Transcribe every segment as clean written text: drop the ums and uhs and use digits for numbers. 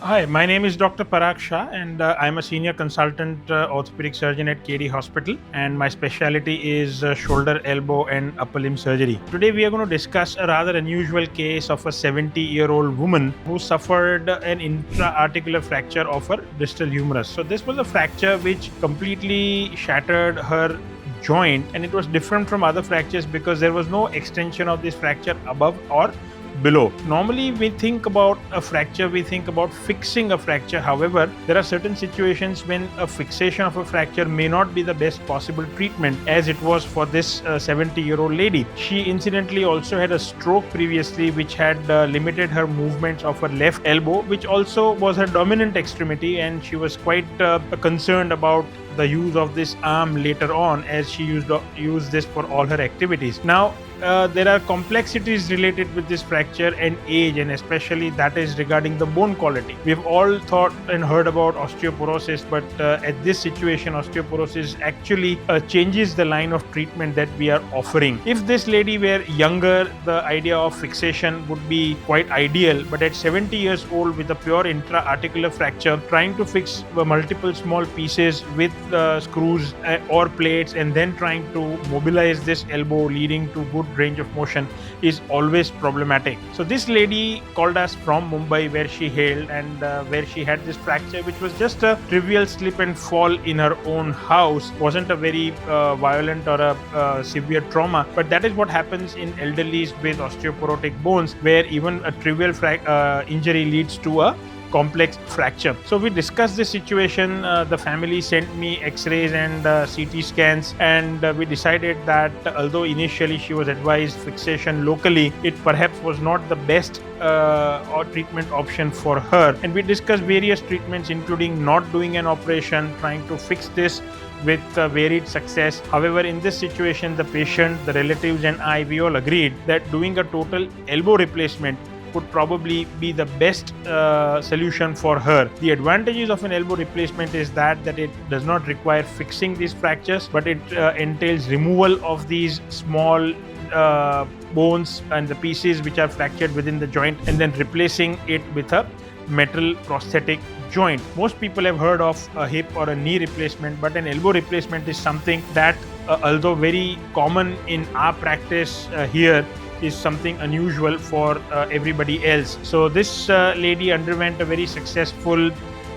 Hi, my name is Dr. Parag Shah, and I'm a senior consultant orthopedic surgeon at KD Hospital. And my specialty is shoulder, elbow, and upper limb surgery. Today, we are going to discuss a rather unusual case of a 70-year-old woman who suffered an intra-articular fracture of her distal humerus. So, this was a fracture which completely shattered her joint, and it was different from other fractures because there was no extension of this fracture above or below. Normally, we think about a fracture, we think about fixing a fracture. However, there are certain situations when a fixation of a fracture may not be the best possible treatment, as it was for this 70-year-old lady. She incidentally also had a stroke previously, which had limited her movements of her left elbow, which also was her dominant extremity, and she was quite concerned about the use of this arm later on, as she used this for all her activities. Now, there are complexities related with this fracture and age, and especially that is regarding the bone quality. We've all thought and heard about osteoporosis, but at this situation, osteoporosis actually changes the line of treatment that we are offering. If this lady were younger, the idea of fixation would be quite ideal, but at 70 years old with a pure intra-articular fracture, trying to fix multiple small pieces with screws or plates and then trying to mobilize this elbow leading to good range of motion is always problematic. So this lady called us from Mumbai, where she hailed, and where she had this fracture, which was just a trivial slip and fall in her own house. Wasn't a very violent or a severe trauma, but that is what happens in elderlies with osteoporotic bones, where even a trivial injury leads to a complex fracture. So we discussed this situation. The family sent me x-rays and CT scans, and we decided that although initially she was advised fixation locally, it perhaps was not the best or treatment option for her. And we discussed various treatments, including not doing an operation, trying to fix this with varied success. However, in this situation, the patient, the relatives, and we all agreed that doing a total elbow replacement would probably be the best solution for her. The advantages of an elbow replacement is that it does not require fixing these fractures, but it entails removal of these small bones and the pieces which are fractured within the joint, and then replacing it with a metal prosthetic joint. Most people have heard of a hip or a knee replacement, but an elbow replacement is something that, although very common in our practice here, is something unusual for everybody else. So this lady underwent a very successful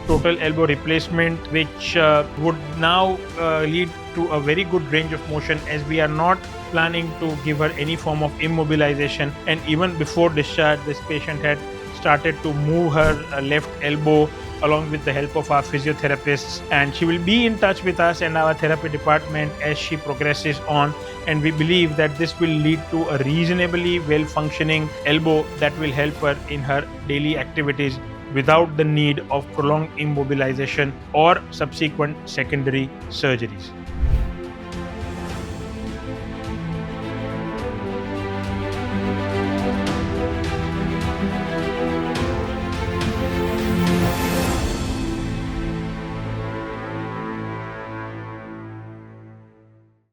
total elbow replacement, which would now lead to a very good range of motion, as we are not planning to give her any form of immobilization. And even before discharge, this patient had started to move her left elbow along with the help of our physiotherapists, and she will be in touch with us and our therapy department as she progresses on, and we believe that this will lead to a reasonably well functioning elbow that will help her in her daily activities without the need of prolonged immobilization or subsequent secondary surgeries.